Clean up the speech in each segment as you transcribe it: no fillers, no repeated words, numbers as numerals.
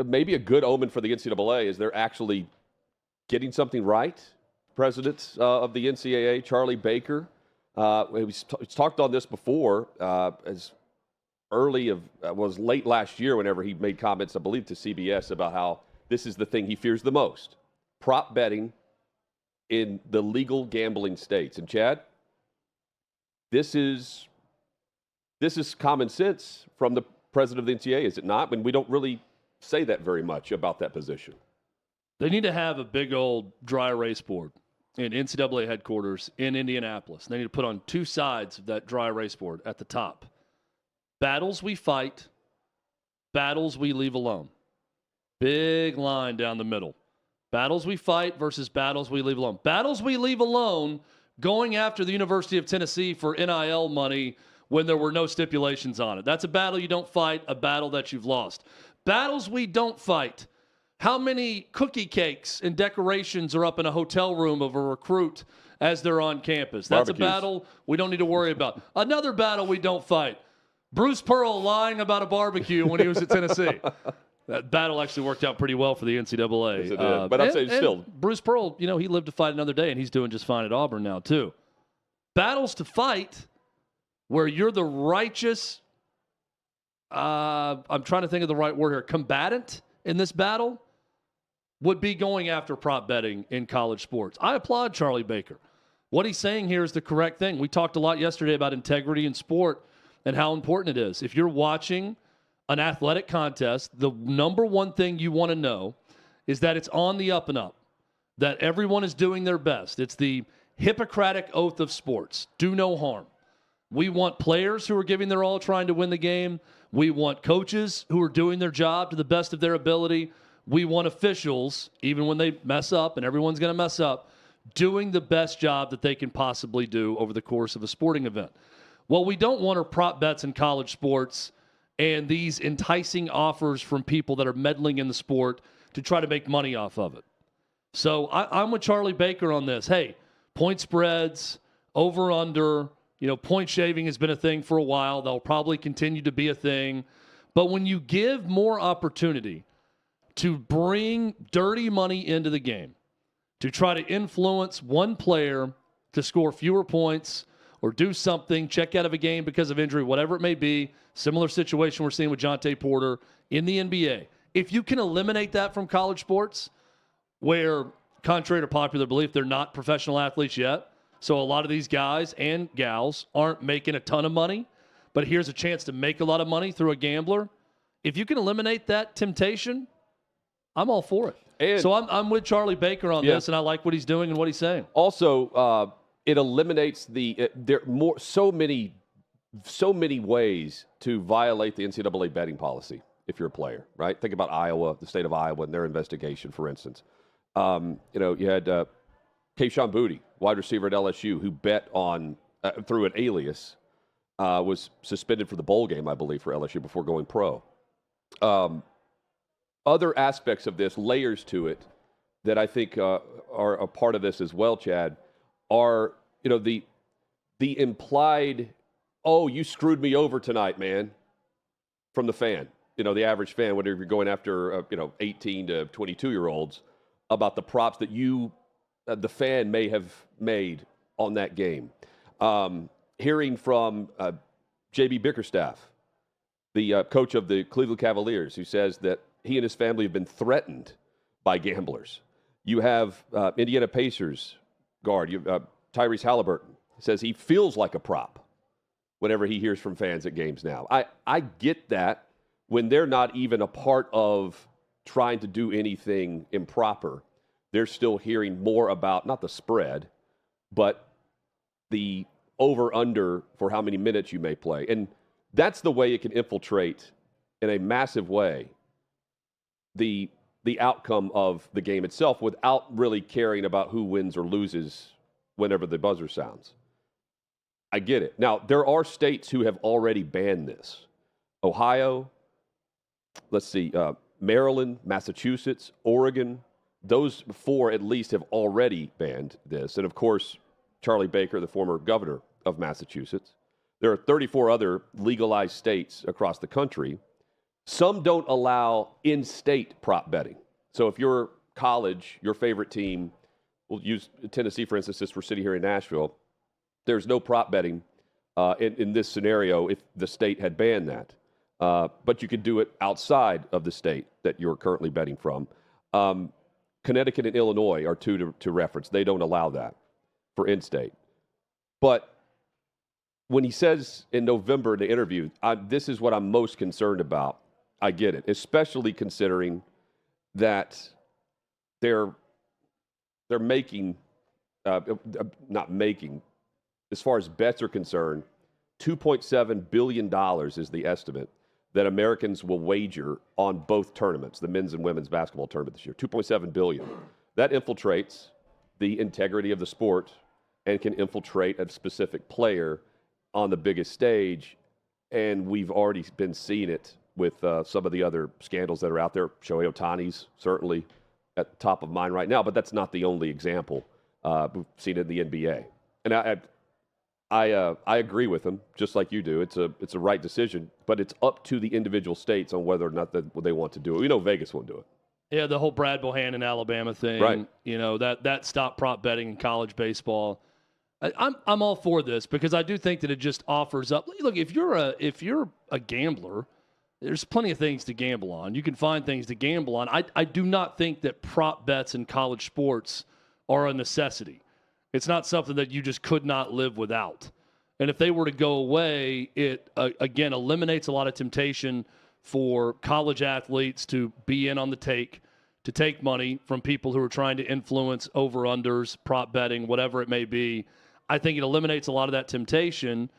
maybe a good omen for the NCAA is they're actually getting something right. President of the NCAA, Charlie Baker, he's talked on this before as early of was late last year whenever he made comments, I believe, to CBS about how this is the thing he fears the most, prop betting in the legal gambling states. And Chad, this is common sense from the president of the NCAA, is it not? When we don't really say that very much about that position. They need to have a big old dry erase board in NCAA headquarters in Indianapolis. They need to put on two sides of that dry erase board at the top. Battles we fight, battles we leave alone. Big line down the middle. Battles we fight versus battles we leave alone. Battles we leave alone, going after the University of Tennessee for NIL money when there were no stipulations on it. That's a battle you don't fight, a battle that you've lost. Battles we don't fight. How many cookie cakes and decorations are up in a hotel room of a recruit as they're on campus? That's Barbecues. A battle we don't need to worry about. Another battle we don't fight. Bruce Pearl lying about a barbecue when he was at Tennessee. That battle actually worked out pretty well for the NCAA. Yes, it did. But I'm saying still. Bruce Pearl, he lived to fight another day, and he's doing just fine at Auburn now, too. Battles to fight where you're the righteous, I'm trying to think of the right word here, combatant in this battle would be going after prop betting in college sports. I applaud Charlie Baker. What he's saying here is the correct thing. We talked a lot yesterday about integrity in sport and how important it is. If you're watching an athletic contest, the number one thing you want to know is that it's on the up and up, that everyone is doing their best. It's the Hippocratic oath of sports. Do no harm. We want players who are giving their all trying to win the game. We want coaches who are doing their job to the best of their ability. We want officials, even when they mess up, and everyone's going to mess up, doing the best job that they can possibly do over the course of a sporting event. What we don't want are prop bets in college sports and these enticing offers from people that are meddling in the sport to try to make money off of it. So I'm with Charlie Baker on this. Hey, point spreads, over, under, point shaving has been a thing for a while. They'll probably continue to be a thing. But when you give more opportunity to bring dirty money into the game, to try to influence one player to score fewer points or do something, check out of a game because of injury, whatever it may be, similar situation we're seeing with Jonte Porter in the NBA. If you can eliminate that from college sports, where, contrary to popular belief, they're not professional athletes yet, so a lot of these guys and gals aren't making a ton of money, but here's a chance to make a lot of money through a gambler. If you can eliminate that temptation, I'm all for it. And so I'm with Charlie Baker on this, and I like what he's doing and what he's saying. Also, it eliminates so many ways to violate the NCAA betting policy if you're a player, right? Think about Iowa, the state of Iowa, and their investigation, for instance. You had Kayshon Boutte, wide receiver at LSU, who bet on through an alias, was suspended for the bowl game, I believe, for LSU before going pro. Other aspects of this, layers to it, that I think are a part of this as well, Chad, are the implied, "Oh, you screwed me over tonight, man," from the fan. The average fan, whether you're going after 18 to 22-year-olds, about the props that the fan may have made on that game. Hearing from J.B. Bickerstaff, the coach of the Cleveland Cavaliers, who says that he and his family have been threatened by gamblers. You have Indiana Pacers guard, Tyrese Halliburton, says he feels like a prop whenever he hears from fans at games now. I get that when they're not even a part of trying to do anything improper. They're still hearing more about, not the spread, but the over-under for how many minutes you may play. And that's the way it can infiltrate in a massive way the outcome of the game itself without really caring about who wins or loses whenever the buzzer sounds. I get it. Now, there are states who have already banned this. Ohio, Maryland, Massachusetts, Oregon, those four at least have already banned this. And, of course, Charlie Baker, the former governor of Massachusetts. There are 34 other legalized states across the country. Some don't allow in-state prop betting. So if you're college, your favorite team, we'll use Tennessee, for instance, since we're sitting here in Nashville, there's no prop betting in this scenario if the state had banned that. But you could do it outside of the state that you're currently betting from. Connecticut and Illinois are two to reference. They don't allow that for in-state. But when he says in November in the interview, this is what I'm most concerned about, I get it, especially considering that they're making, not making, as far as bets are concerned, $2.7 billion is the estimate that Americans will wager on both tournaments, the men's and women's basketball tournament this year. $2.7 billion. That infiltrates the integrity of the sport and can infiltrate a specific player on the biggest stage. And we've already been seeing it with some of the other scandals that are out there. Shohei Ohtani's certainly at the top of mind right now, but that's not the only example. We've seen it in the NBA. And I agree with him, just like you do. It's a right decision, but it's up to the individual states on whether or not they want to do it. We know Vegas won't do it. Yeah, the whole Brad Bohannon Alabama thing. Right. You know, that stopped prop betting in college baseball. I'm all for this because I do think that it just offers up. Look, if you're a gambler, there's plenty of things to gamble on. You can find things to gamble on. I do not think that prop bets in college sports are a necessity. It's not something that you just could not live without. And if they were to go away, it, again, eliminates a lot of temptation for college athletes to be in on the take, to take money from people who are trying to influence over-unders, prop betting, whatever it may be. I think it eliminates a lot of that temptation,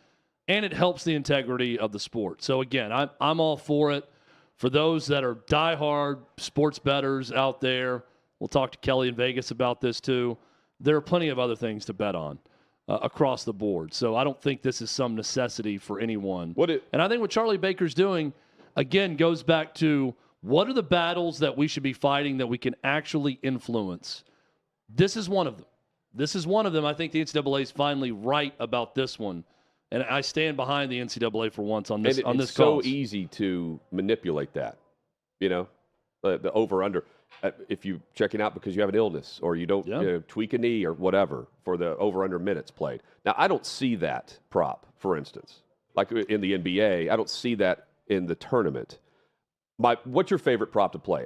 and it helps the integrity of the sport. So, again, I'm all for it. For those that are diehard sports bettors out there, we'll talk to Kelly in Vegas about this too. There are plenty of other things to bet on across the board. So I don't think this is some necessity for anyone. And I think what Charlie Baker's doing, again, goes back to what are the battles that we should be fighting that we can actually influence? This is one of them. This is one of them. I think the NCAA is finally right about this one. And I stand behind the NCAA for once on this. It's so easy to manipulate that, you know, the over-under. If you're checking out because you have an illness or you don't tweak a knee or whatever for the over-under minutes played. Now, I don't see that prop, for instance. Like in the NBA, I don't see that in the tournament. What's your favorite prop to play?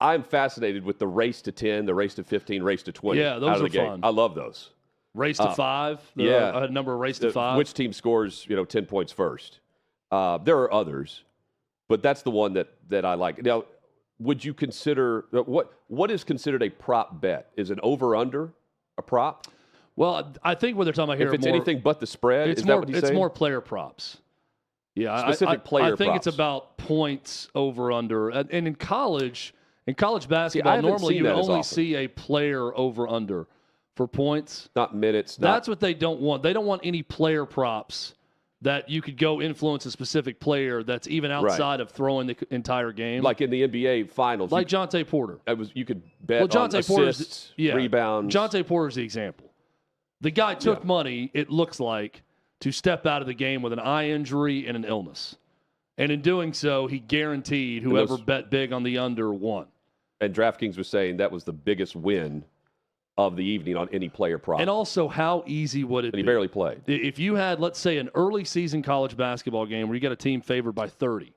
I'm fascinated with the race to 10, the race to 15, race to 20. Yeah, those are fun. I love those. Race to 5. A number of race to 5. Which team scores 10 points first? There are others, but that's the one that I like. Now, would you consider what is considered a prop bet? Is an over/under a prop? Well, I think what they're talking about here, if it's anything but the spread, is that what he's saying? It's more player props. Yeah, specific player props. I think it's about points over/under, and in college basketball, normally you only see a player over/under for points, not minutes. That's what they don't want. They don't want any player props that you could go influence a specific player that's even outside of throwing the entire game. Like in the NBA Finals. Like Jonte Porter. You could bet on assists, rebounds. Jonte Porter's the example. The guy took money, it looks like, to step out of the game with an eye injury and an illness. And in doing so, he guaranteed whoever bet big on the under won. And DraftKings was saying that was the biggest win of the evening on any player prop. And also, how easy would it be? And he barely played. If you had, let's say, an early season college basketball game where you got a team favored by 30,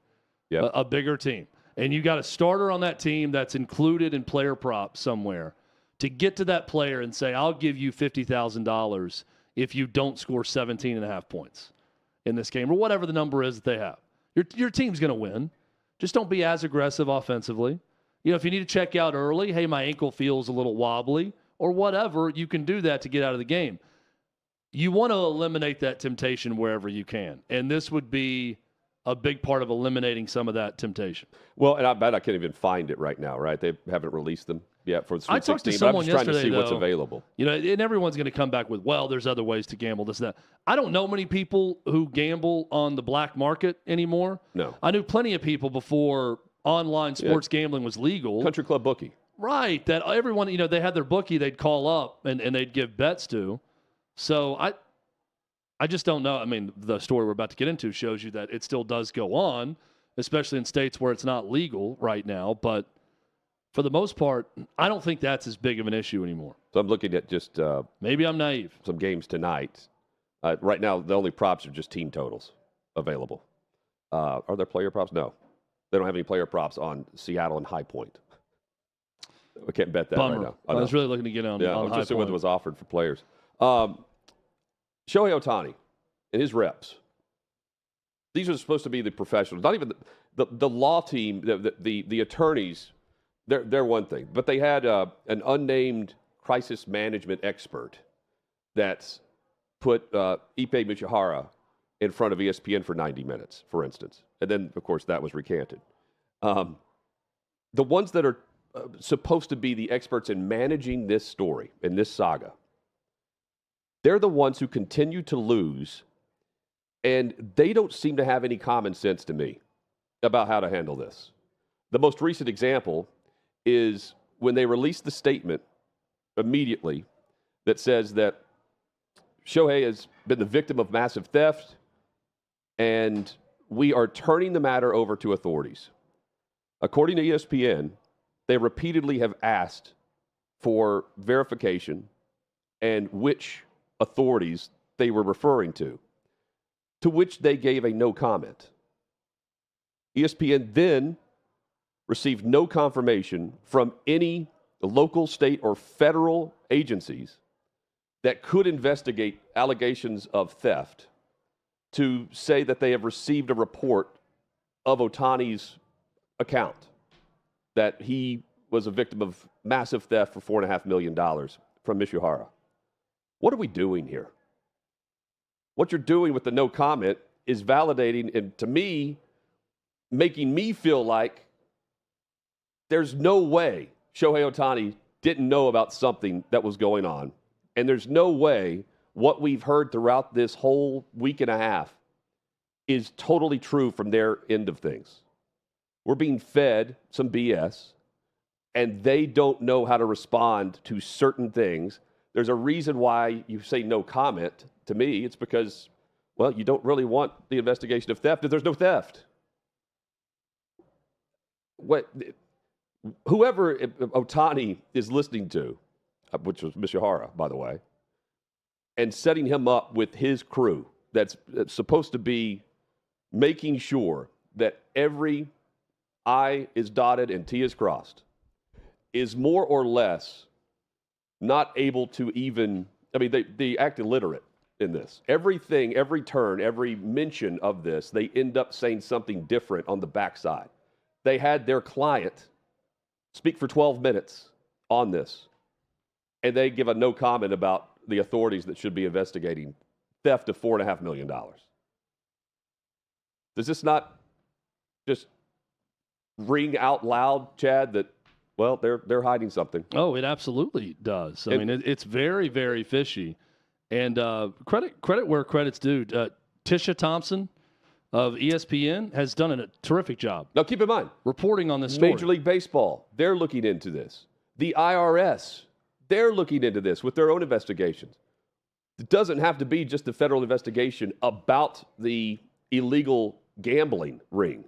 a bigger team, and you got a starter on that team that's included in player prop somewhere, to get to that player and say, I'll give you $50,000 if you don't score 17.5 points in this game, or whatever the number is that they have. Your team's going to win. Just don't be as aggressive offensively. If you need to check out early, hey, my ankle feels a little wobbly, or whatever, you can do that to get out of the game. You want to eliminate that temptation wherever you can. And this would be a big part of eliminating some of that temptation. Well, and I bet I can't even find it right now, right? They haven't released them yet for the Sweet 16. I talked to someone but I'm just trying to see what's though, available. And everyone's going to come back with, well, there's other ways to gamble, this and that. I don't know many people who gamble on the black market anymore. No. I knew plenty of people before online sports gambling was legal. Country Club Bookie. Right, that everyone, they had their bookie they'd call up and they'd give bets to. So I just don't know. I mean, the story we're about to get into shows you that it still does go on. especially in states where it's not legal right now. But for the most part, I don't think that's as big of an issue anymore. So I'm looking at just maybe I'm naive. Some games tonight. Right now, the only props are just team totals available. Are there player props? No. They don't have any player props on Seattle and High Point. We can't bet that Bummer. right now. I was really looking to get on. Yeah, on I was just seeing High whether it was offered for players. Shohei Ohtani and his reps. These are supposed to be the professionals. Not even the law team, the attorneys. They're one thing, but they had an unnamed crisis management expert that put Ipe Michihara in front of ESPN for 90 minutes, for instance. And then, of course, that was recanted. The ones that are supposed to be the experts in managing this story, in this saga, they're the ones who continue to lose, and they don't seem to have any common sense to me about how to handle this. The most recent example is when they released the statement immediately that says that Shohei has been the victim of massive theft, and we are turning the matter over to authorities. According to ESPN, they repeatedly have asked for verification and which authorities they were referring to which they gave a no comment. ESPN then received no confirmation from any local, state, or federal agencies that could investigate allegations of theft to say that they have received a report of Ohtani's account, that he was a victim of massive theft for $4.5 million from Michihara. What are we doing here? What you're doing with the no comment is validating, and to me, making me feel like there's no way Shohei Ohtani didn't know about something that was going on. And there's no way what we've heard throughout this whole week and a half is totally true from their end of things. We're being fed some BS, and they don't know how to respond to certain things. There's a reason why you say no comment. To me, it's because, well, you don't really want the investigation of theft if there's no theft. Whoever Ohtani is listening to, which was Michihara, by the way, and setting him up with his crew that's supposed to be making sure that every I is dotted and T is crossed, is more or less not able to even, I mean, they act illiterate in this. Everything, every turn, every mention of this, they end up saying something different on the backside. They had their client speak for 12 minutes on this, and they give a no comment about the authorities that should be investigating theft of $4.5 million. Does this not just ring out loud, Chad, that, well, they're hiding something? Oh, it absolutely does. I mean, it's very, very fishy. And credit where credit's due. Tisha Thompson of ESPN has done a terrific job. Now, keep in mind, reporting on this story. Major League Baseball, they're looking into this. The IRS, they're looking into this with their own investigations. It doesn't have to be just a federal investigation about the illegal gambling ring.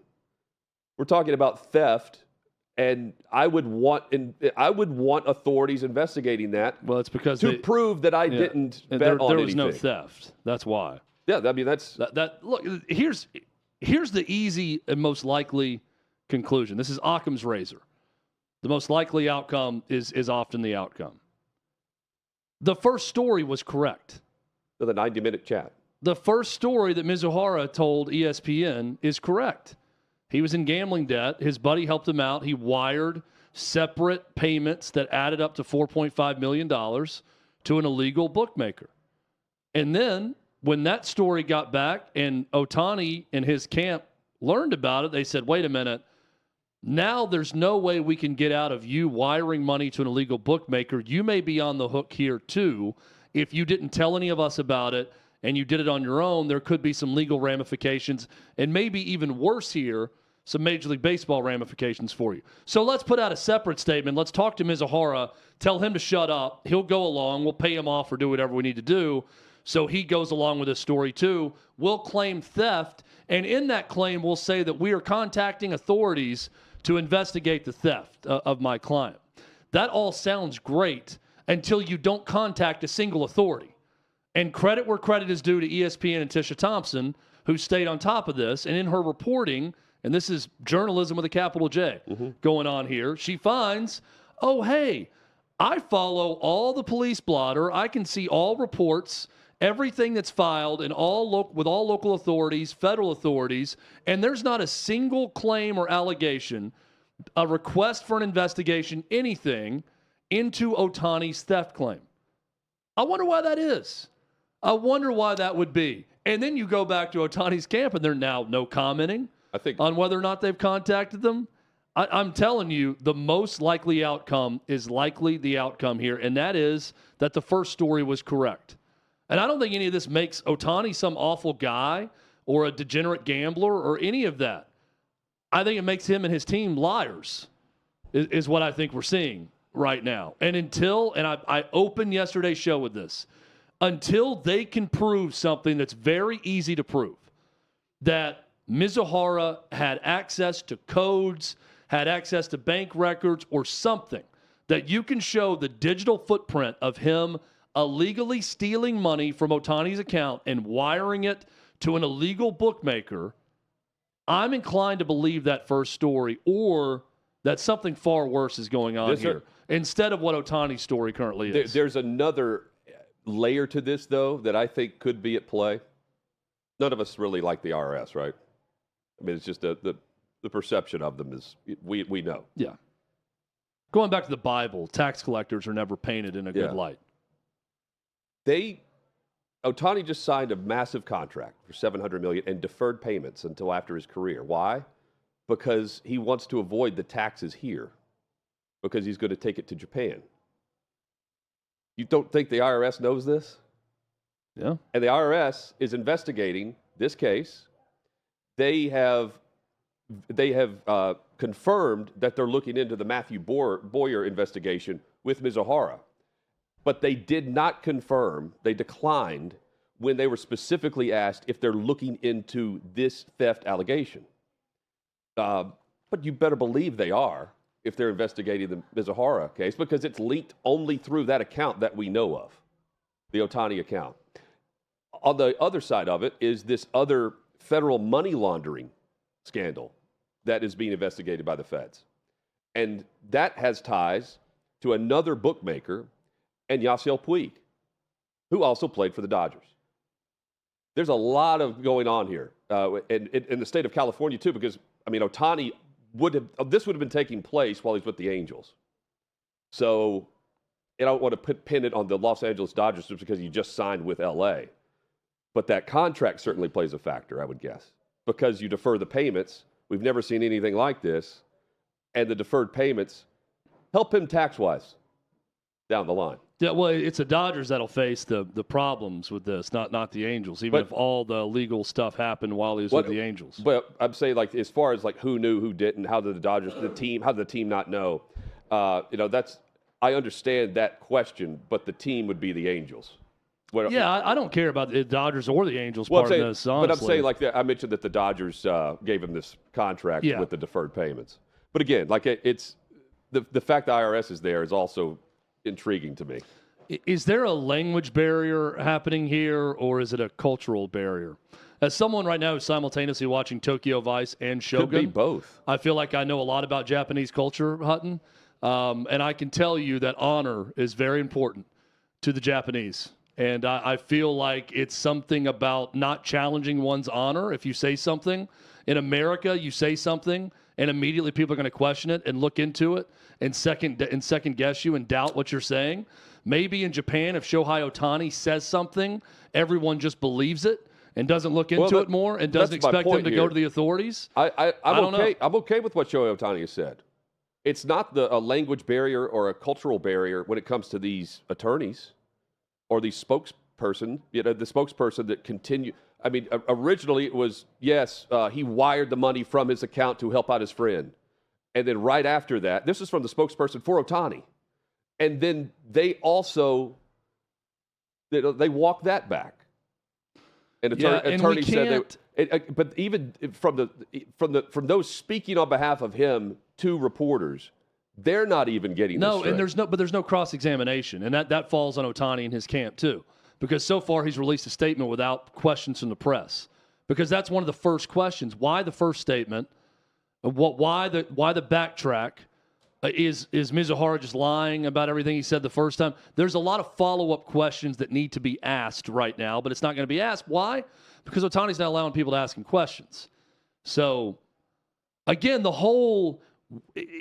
We're talking about theft, and I would want authorities investigating that. Well, it's because to prove that I didn't bet there on was anything. no theft. That's why. Yeah, I mean that's that. Look, here's the easy and most likely conclusion. This is Occam's razor. The most likely outcome is often the outcome. The first story was correct. The 90-minute chat. The first story that Mizuhara told ESPN is correct. He was in gambling debt. His buddy helped him out. He wired separate payments that added up to $4.5 million to an illegal bookmaker. And then when that story got back and Ohtani and his camp learned about it, they said, wait a minute, now there's no way we can get out of you wiring money to an illegal bookmaker. You may be on the hook here too. If you didn't tell any of us about it and you did it on your own, there could be some legal ramifications and maybe even worse here, some Major League Baseball ramifications for you. So let's put out a separate statement. Let's talk to Mizuhara, tell him to shut up. He'll go along. We'll pay him off or do whatever we need to do So he goes along with this story too. We'll claim theft, and in that claim, we'll say that we are contacting authorities to investigate the theft of my client. That all sounds great until you don't contact a single authority. And credit where credit is due to ESPN and Tisha Thompson, who stayed on top of this. And in her reporting, and this is journalism with a capital J going on here, she finds, oh, hey, I follow all the police blotter. I can see all reports, everything that's filed with all local authorities, federal authorities, and there's not a single claim or allegation, a request for an investigation, anything into Ohtani's theft claim. I wonder why that is. I wonder why that would be. And then you go back to Ohtani's camp, and they're now no commenting on whether or not they've contacted them. I'm telling you, the most likely outcome is likely the outcome here, and that is that the first story was correct. And I don't think any of this makes Ohtani some awful guy or a degenerate gambler or any of that. I think it makes him and his team liars, is what I think we're seeing right now. And I opened yesterday's show with this, until they can prove something that's very easy to prove, that Mizuhara had access to codes, had access to bank records, or something that you can show the digital footprint of him illegally stealing money from Ohtani's account and wiring it to an illegal bookmaker, I'm inclined to believe that first story, or that something far worse is going on here instead of what Ohtani's story currently is. There's another layer to this, though, that I think could be at play. None of us really like the IRS, right? I mean, it's just the perception of them is we know. Yeah. Going back to the Bible, tax collectors are never painted in a good light. Ohtani just signed a massive contract for $700 million and deferred payments until after his career. Why? Because he wants to avoid the taxes here, because he's going to take it to Japan. You don't think the IRS knows this? Yeah. And the IRS is investigating this case. They have confirmed that they're looking into the Matthew Boyer investigation with Mizuhara. But they did not confirm, they declined when they were specifically asked if they're looking into this theft allegation. But you better believe they are if they're investigating the Mizuhara case, because it's linked only through that account that we know of, the Ohtani account. On the other side of it is this other federal money laundering scandal that is being investigated by the feds. And that has ties to another bookmaker, and Yasiel Puig, who also played for the Dodgers. There's a lot of going on here in the state of California, too, because, I mean, Ohtani this would have been taking place while he's with the Angels. So I don't want to pin it on the Los Angeles Dodgers just because he just signed with L.A., but that contract certainly plays a factor, I would guess, because you defer the payments. We've never seen anything like this, and the deferred payments help him tax-wise down the line. Yeah, well, it's the Dodgers that'll face the problems with this, not the Angels, even if all the legal stuff happened while he was with the Angels. But I'm saying, like, as far as, like, who knew, who didn't, how did how did the team not know? I understand that question, but the team would be the Angels. I don't care about the Dodgers or the Angels part of this, honestly. But I'm saying, like, I mentioned that the Dodgers gave him this contract with the deferred payments. But again, like, it's the fact the IRS is there is also intriguing to me. Is there a language barrier happening here, or is it a cultural barrier? As someone right now who's simultaneously watching Tokyo Vice and Shogun, could be both. I feel like I know a lot about Japanese culture, Hutton, and I can tell you that honor is very important to the Japanese. And I feel like it's something about not challenging one's honor. If you say something in America, you say something, and immediately people are going to question it and look into it and second guess you and doubt what you're saying. Maybe in Japan, if Shohei Ohtani says something, everyone just believes it and doesn't look into it more and doesn't expect them to go to the authorities. I don't know. I'm okay with what Shohei Ohtani has said. It's not a language barrier or a cultural barrier when it comes to these attorneys or the spokesperson that continue. I mean, originally it was, he wired the money from his account to help out his friend. And then right after that, this is from the spokesperson for Ohtani. And then they also, they walk that back. And Yeah, and attorney we said can't. but even from those speaking on behalf of him to reporters, they're not even getting this straight. And there's no cross-examination, and that falls on Ohtani and his camp too, because so far he's released a statement without questions from the press, because that's one of the first questions. Why the first statement? Why the backtrack? Is Mizuhara just lying about everything he said the first time? There's a lot of follow-up questions that need to be asked right now, but it's not going to be asked. Why? Because Ohtani's not allowing people to ask him questions. So, again,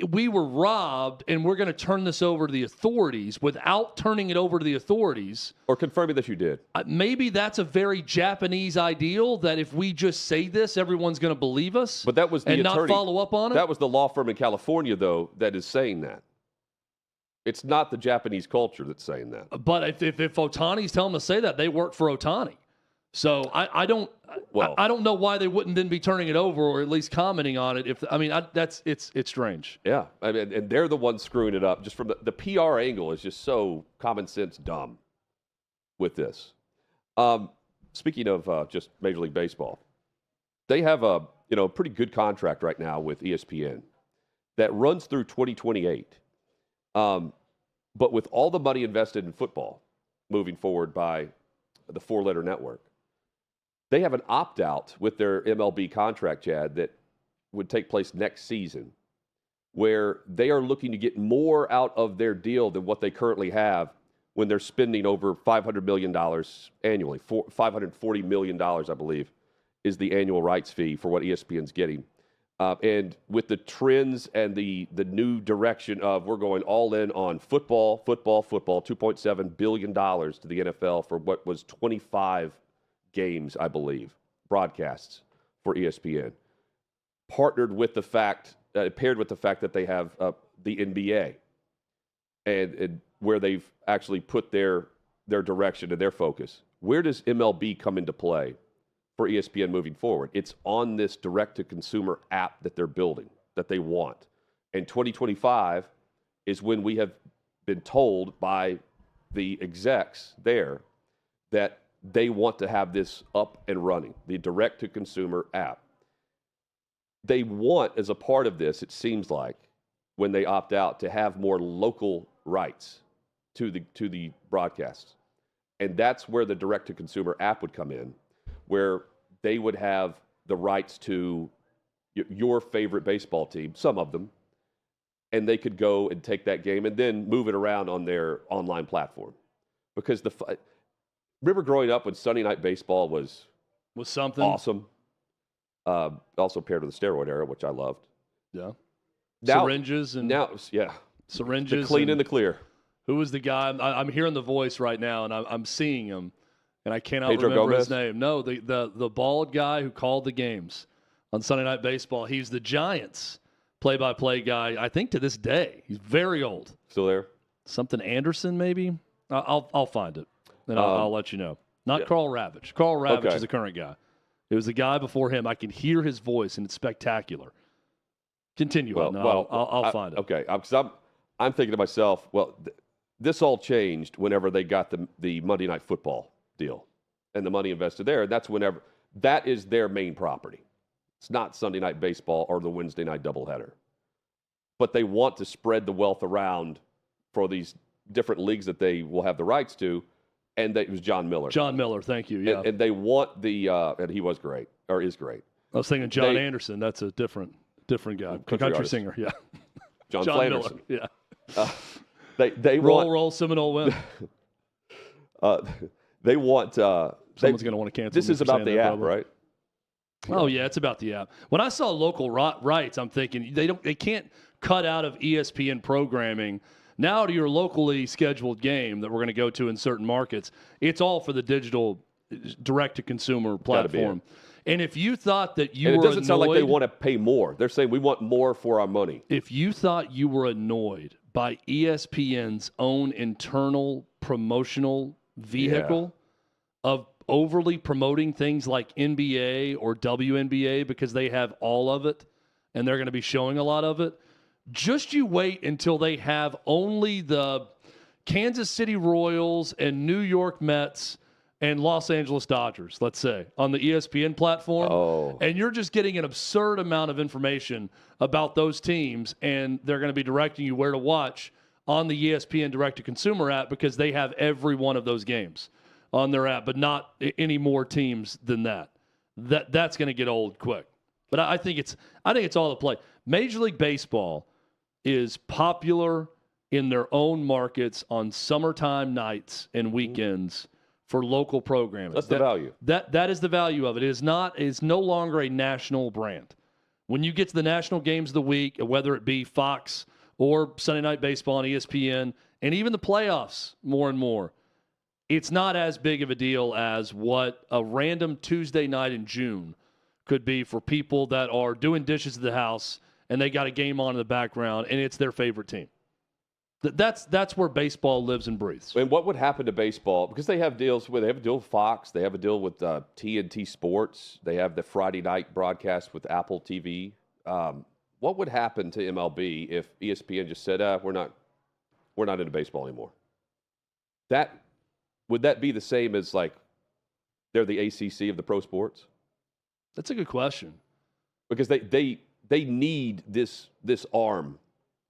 we were robbed, and we're going to turn this over to the authorities without turning it over to the authorities. Or confirming that you did. Maybe that's a very Japanese ideal, that if we just say this, everyone's going to believe us. But that was the and attorney. not follow up on it. That was the law firm in California, though, that is saying that. It's not the Japanese culture that's saying that. But if Ohtani's telling them to say that, they work for Ohtani. So I don't know why they wouldn't then be turning it over, or at least commenting on it. It's strange. Yeah, I mean, and they're the ones screwing it up. Just from the PR angle is just so common sense dumb with this. Speaking of just Major League Baseball, they have a pretty good contract right now with ESPN that runs through 2028. But with all the money invested in football moving forward by the four-letter network, they have an opt-out with their MLB contract, Chad, that would take place next season, where they are looking to get more out of their deal than what they currently have when they're spending over $500 million annually. $540 million, I believe, is the annual rights fee for what ESPN's getting. And with the trends and the new direction of we're going all in on football, $2.7 billion to the NFL for what was 25 games, I believe, broadcasts for ESPN, paired with the fact that they have the NBA and where they've actually put their direction and their focus. Where does MLB come into play for ESPN moving forward? It's on this direct-to-consumer app that they're building, that they want. And 2025 is when we have been told by the execs there that they want to have this up and running, the direct-to-consumer app. They want, as a part of this, it seems like, when they opt out, to have more local rights to the broadcasts. And that's where the direct-to-consumer app would come in, where they would have the rights to your favorite baseball team, some of them, and they could go and take that game and then move it around on their online platform. Because remember growing up when Sunday Night Baseball was something awesome, also paired with the steroid era, which I loved. Yeah. Syringes. Syringes. The clean and the clear. Who was the guy? I'm hearing the voice right now, and I'm seeing him, and I cannot Pedro remember Gomez? his name. No, the bald guy who called the games on Sunday Night Baseball. He's the Giants play-by-play guy, I think, to this day. He's very old. Still there? Something Anderson, maybe? I'll find it, and I'll let you know. Not Carl Ravitch. Carl Ravitch is the current guy. It was the guy before him. I can hear his voice, and it's spectacular. Continue on. I'll find it. Okay, because I'm thinking to myself, this all changed whenever they got the Monday Night Football deal and the money invested there. And that's whenever that is their main property. It's not Sunday Night Baseball or the Wednesday night doubleheader. But they want to spread the wealth around for these different leagues that they will have the rights to. And it was John Miller. John Miller, thank you. Yeah, and they want and he was great or is great. I was thinking John Anderson. That's a different guy, country singer. Yeah, John Flanderson. Miller. Yeah. They roll Seminole win. They want. Someone's going to want to cancel. This is about the app, right? Oh yeah, it's about the app. When I saw local rights, I'm thinking they can't cut out of ESPN programming now to your locally scheduled game that we're going to go to in certain markets. It's all for the digital direct-to-consumer platform. And if you thought that you were annoyed, it doesn't sound like they want to pay more. They're saying we want more for our money. If you thought you were annoyed by ESPN's own internal promotional vehicle of overly promoting things like NBA or WNBA because they have all of it and they're going to be showing a lot of it, just you wait until they have only the Kansas City Royals and New York Mets and Los Angeles Dodgers, let's say, on the ESPN platform, and you're just getting an absurd amount of information about those teams, and they're going to be directing you where to watch on the ESPN direct-to-consumer app because they have every one of those games on their app, but not any more teams than that. That's going to get old quick. But I think it's all the play. Major League Baseball is popular in their own markets on summertime nights and weekends for local programming. That's the value. That is the value of it. It's no longer a national brand. When you get to the national games of the week, whether it be Fox or Sunday Night Baseball on ESPN, and even the playoffs more and more, it's not as big of a deal as what a random Tuesday night in June could be for people that are doing dishes at the house and they got a game on in the background and it's their favorite team. That's where baseball lives and breathes. And what would happen to baseball? Because they have a deal with Fox, they have a deal with TNT Sports, they have the Friday night broadcast with Apple TV. What would happen to MLB if ESPN just said, we're not into baseball anymore? Would that be the same as like they're the ACC of the pro sports? That's a good question. Because they need this arm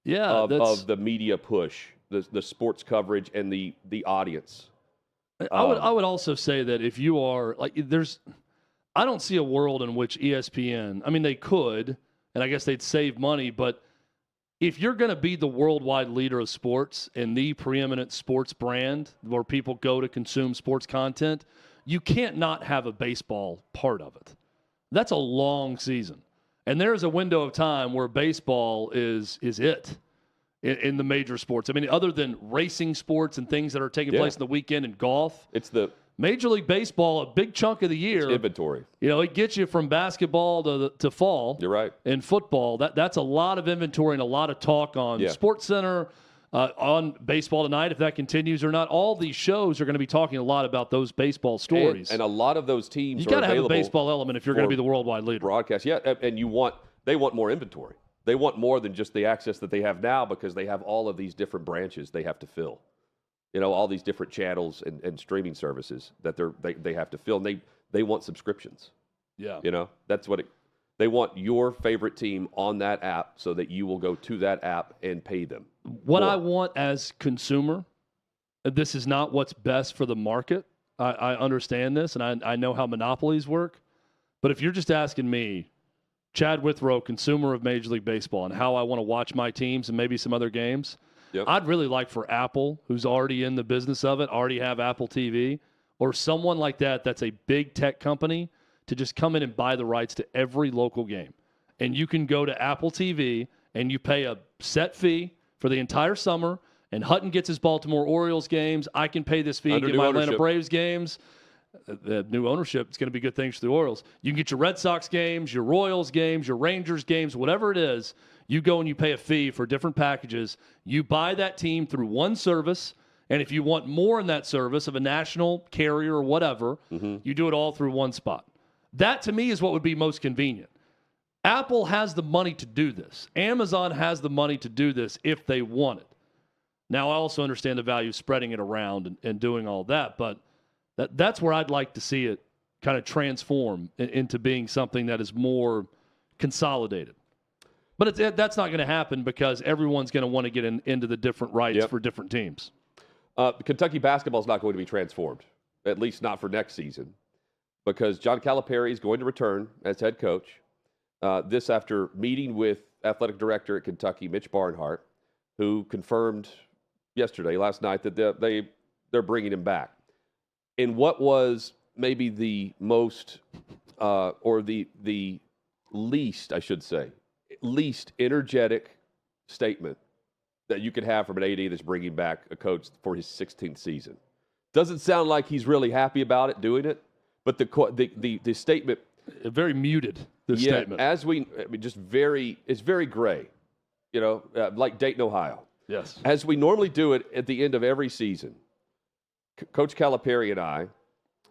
of the media push, the sports coverage and the audience. I would also say that if you are I don't see a world in which ESPN, I mean they could, and I guess they'd save money, but if you're going to be the worldwide leader of sports and the preeminent sports brand where people go to consume sports content, you can't not have a baseball part of it. That's a long season. And there's a window of time where baseball is it in the major sports. I mean, other than racing sports and things that are taking place in the weekend and golf, it's the Major League Baseball, a big chunk of the year. It's inventory. It gets you from basketball to fall. You're right. And football, that's a lot of inventory and a lot of talk on SportsCenter, on Baseball Tonight, if that continues or not. All these shows are going to be talking a lot about those baseball stories. And a lot of those teams you got to have a baseball element if you're going to be the worldwide leader. Broadcast, and they want more inventory. They want more than just the access that they have now because they have all of these different branches they have to fill. All these different channels and streaming services that they have to fill. And they want subscriptions. Yeah. That's what they want your favorite team on that app so that you will go to that app and pay them. What I want as consumer, this is not what's best for the market. I understand this, and I know how monopolies work. But if you're just asking me, Chad Withrow, consumer of Major League Baseball, and how I want to watch my teams and maybe some other games, I'd really like for Apple, who's already in the business of it, already have Apple TV, or someone like that that's a big tech company to just come in and buy the rights to every local game. And you can go to Apple TV and you pay a set fee for the entire summer, and Hutton gets his Baltimore Orioles games. I can pay this fee and get my Atlanta Braves games. The new ownership, it's going to be good things for the Orioles. You can get your Red Sox games, your Royals games, your Rangers games, whatever it is. You go and you pay a fee for different packages. You buy that team through one service, and if you want more in that service of a national carrier or whatever, you do it all through one spot. That, to me, is what would be most convenient. Apple has the money to do this. Amazon has the money to do this if they want it. Now, I also understand the value of spreading it around and doing all that, but that's where I'd like to see it kind of transform into being something that is more consolidated. But that's not going to happen because everyone's going to want to get into the different rights for different teams. Kentucky basketball is not going to be transformed, at least not for next season, because John Calipari is going to return as head coach. This after meeting with athletic director at Kentucky, Mitch Barnhart, who confirmed last night, that they're bringing him back. In what was maybe the most, or the least, I should say, least energetic statement that you could have from an AD that's bringing back a coach for his 16th season. Doesn't sound like he's really happy about it, doing it, but the statement, very muted. The statement, it's very gray, like Dayton, Ohio. Yes, as we normally do it at the end of every season. Coach Calipari and I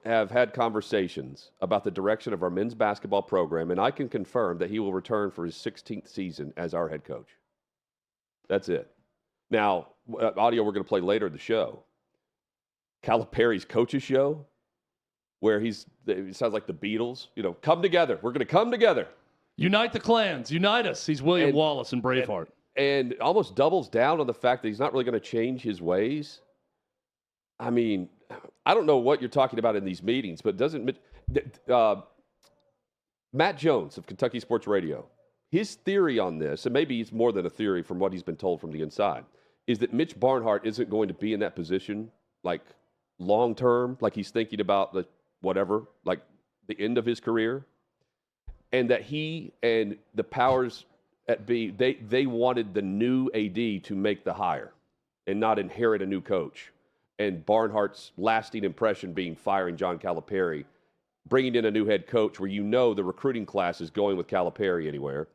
have had conversations about the direction of our men's basketball program, and I can confirm that he will return for his 16th season as our head coach. That's it. Now, audio we're going to play later in the show. Calipari's coaches show where it sounds like the Beatles, come together. We're going to come together. Unite the clans. Unite us. He's William Wallace in Braveheart. And almost doubles down on the fact that he's not really going to change his ways. I mean, I don't know what you're talking about in these meetings, but Matt Jones of Kentucky Sports Radio, his theory on this, and maybe it's more than a theory from what he's been told from the inside, is that Mitch Barnhart isn't going to be in that position like long term, like he's thinking about the end of his career, and that he and the powers at be they wanted the new AD to make the hire and not inherit a new coach. And Barnhart's lasting impression being firing John Calipari, bringing in a new head coach where the recruiting class is going with Calipari anywhere,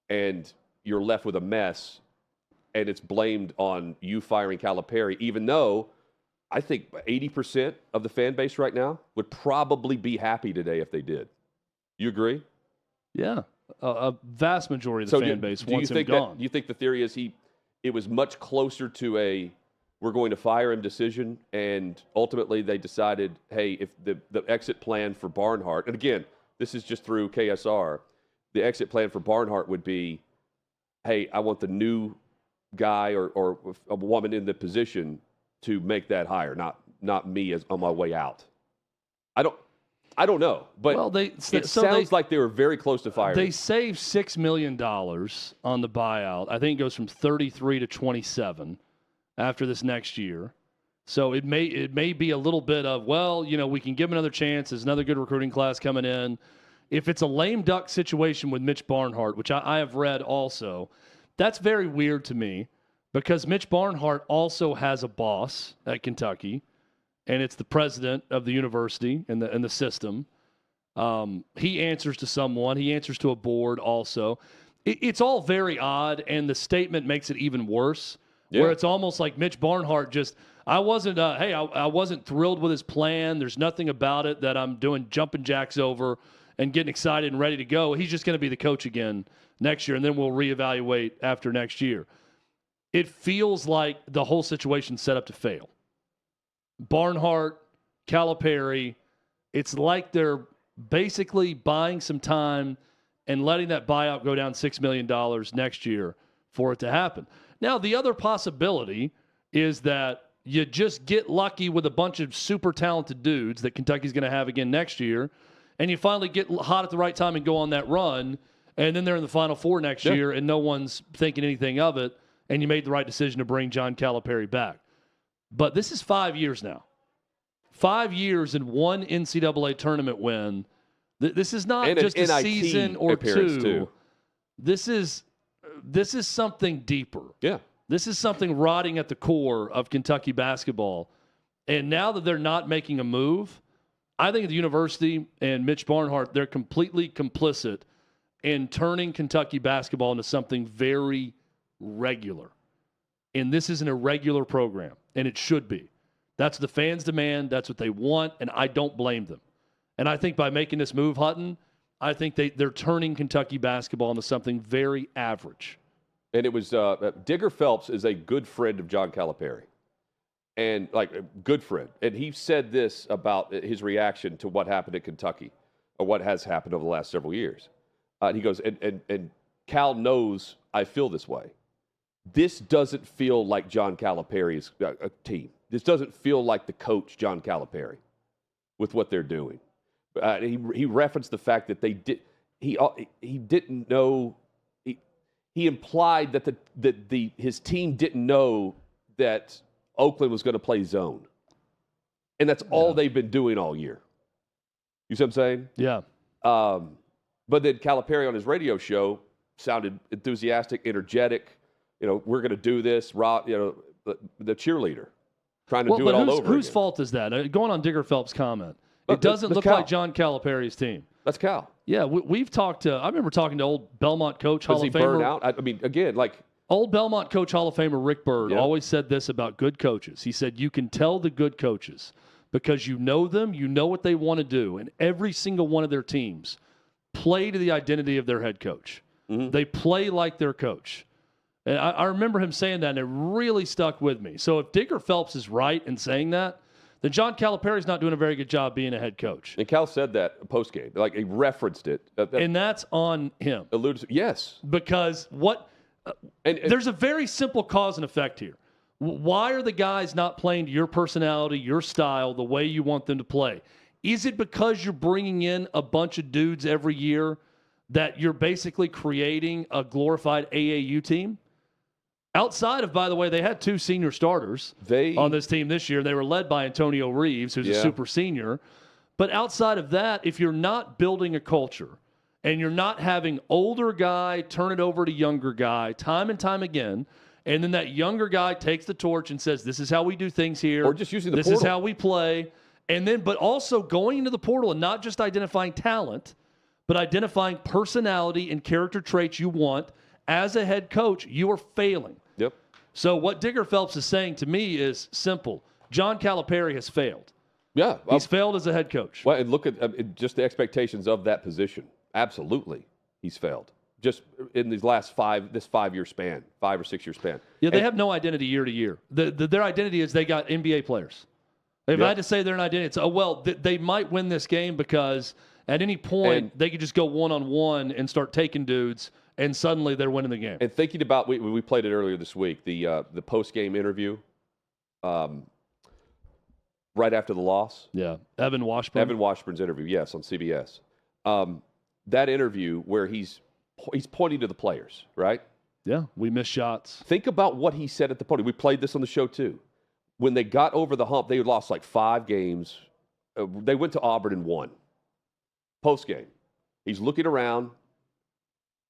and you're left with a mess, and it's blamed on you firing Calipari, even though I think 80% of the fan base right now would probably be happy today if they did. You agree? Yeah. A vast majority of the fan base wants him gone. Do you think the theory is it was much closer to we're going to fire him decision, and ultimately they decided, hey, if the exit plan for Barnhart, and again, this is just through KSR, the exit plan for Barnhart would be, hey, I want the new guy or a woman in the position to make that hire, not me as on my way out. I don't know, but it sounds like they were very close to firing. They saved $6 million on the buyout. I think it goes from 33 to 27 after this next year. So it may be a little bit of, we can give him another chance. There's another good recruiting class coming in. If it's a lame duck situation with Mitch Barnhart, which I have read also, that's very weird to me because Mitch Barnhart also has a boss at Kentucky, and it's the president of the university and the system. He answers to someone. He answers to a board also. It's all very odd, and the statement makes it even worse, where it's almost like Mitch Barnhart I wasn't thrilled with his plan. There's nothing about it that I'm doing jumping jacks over and getting excited and ready to go. He's just going to be the coach again next year, and then we'll reevaluate after next year. It feels like the whole situation's set up to fail. Barnhart, Calipari, it's like they're basically buying some time and letting that buyout go down $6 million next year for it to happen. Now, the other possibility is that you just get lucky with a bunch of super talented dudes that Kentucky's going to have again next year, and you finally get hot at the right time and go on that run, and then they're in the Final Four next year, and no one's thinking anything of it, and you made the right decision to bring John Calipari back. But this is 5 years now. 5 years and one NCAA tournament win. This is not just a season or two. Too. This is something deeper. Yeah. This is something rotting at the core of Kentucky basketball. And now that they're not making a move, I think the university and Mitch Barnhart, they're completely complicit in turning Kentucky basketball into something very regular. And this is an irregular program, and it should be. That's what the fans demand. That's what they want, and I don't blame them. And I think by making this move, Hutton, I think they're turning Kentucky basketball into something very average. And it was Digger Phelps is a good friend of John Calipari, and like a good friend. And he said this about his reaction to what happened at Kentucky, or what has happened over the last several years. He goes, and Cal knows I feel this way. This doesn't feel like John Calipari's team. This doesn't feel like the coach, John Calipari, with what they're doing. He referenced the fact that he didn't know. He implied that his team didn't know that Oakland was going to play zone, and that's all they've been doing all year. You see what I'm saying? Yeah. But then Calipari on his radio show sounded enthusiastic, energetic. We're going to do this. The cheerleader trying to do it all over Whose again. fault is that? Going on Digger Phelps' comment, it doesn't look like John Calipari's team. That's Cal. Yeah, we've talked to. I remember talking to old Belmont coach, Hall of Famer. Burn out? I mean, again, old Belmont coach, Hall of Famer Rick Byrd always said this about good coaches. He said, you can tell the good coaches because you know them, you know what they want to do, and every single one of their teams play to the identity of their head coach. Mm-hmm. They play like their coach. And I remember him saying that, and it really stuck with me. So if Digger Phelps is right in saying that, then John Calipari's not doing a very good job being a head coach. And Cal said that post game, like he referenced it. And that's on him. Alludes, yes. Because there's a very simple cause and effect here. Why are the guys not playing to your personality, your style, the way you want them to play? Is it because you're bringing in a bunch of dudes every year that you're basically creating a glorified AAU team? Outside of, by the way, they had 2 senior starters on this team this year. They were led by Antonio Reeves, who's a super senior. But outside of that, if you're not building a culture and you're not having older guy turn it over to younger guy time and time again, and then that younger guy takes the torch and says, this is how we do things here. Or just using the portal. This is how we play. And then, but also going into the portal and not just identifying talent, but identifying personality and character traits you want. As a head coach, you are failing. Yep. So what Digger Phelps is saying to me is simple. John Calipari has failed. Yeah. He's failed as a head coach. Well, and look at just the expectations of that position. Absolutely, he's failed. Just in these last 5-year span, 5 or 6 year span. Yeah, they have no identity year to year. Their identity is they got NBA players. If I had to say their identity, it's, they might win this game because at any point they could just go one-on-one and start taking dudes, and suddenly they're winning the game. And thinking about, we played it earlier this week, the post-game interview right after the loss. Yeah, Evan Washburn's interview, yes, on CBS. That interview where he's pointing to the players, right? Yeah, we missed shots. Think about what he said at the podium. We played this on the show too. When they got over the hump, they had lost like 5 games. They went to Auburn and won. Post-game, he's looking around,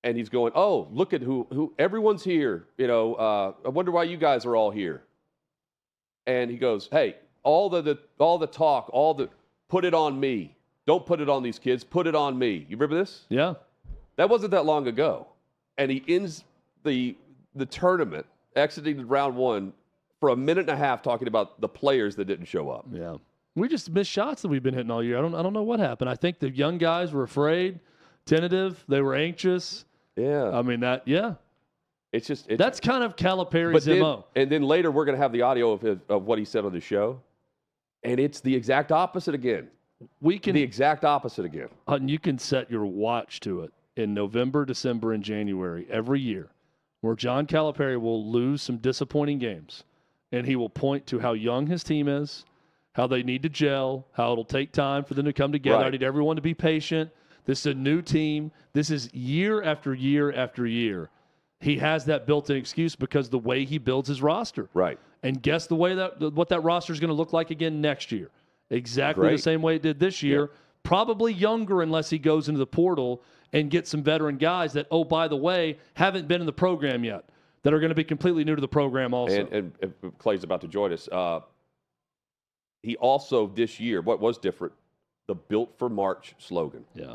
and he's going, oh, look at who everyone's here. I wonder why you guys are all here. And he goes, hey, all the talk, put it on me. Don't put it on these kids. Put it on me. You remember this? Yeah. That wasn't that long ago. And he ends the tournament, exiting round 1, for a minute and a half talking about the players that didn't show up. Yeah. We just missed shots that we've been hitting all year. I don't know what happened. I think the young guys were afraid, tentative. They were anxious. Yeah. I mean, that's kind of Calipari's MO. And then later we're going to have the audio of what he said on the show. And it's the exact opposite again. The exact opposite again. And you can set your watch to it in November, December, and January every year, where John Calipari will lose some disappointing games. And he will point to how young his team is, how they need to gel, how it'll take time for them to come together. Right. I need everyone to be patient. This is a new team. This is year after year after year. He has that built-in excuse because the way he builds his roster. Right. And guess what that roster is going to look like again next year. Exactly the same way it did this year. Yeah. Probably younger unless he goes into the portal and gets some veteran guys that, oh, by the way, haven't been in the program yet, that are going to be completely new to the program also. And Clay's about to join us. He also, this year, what was different, the Built for March slogan. Yeah.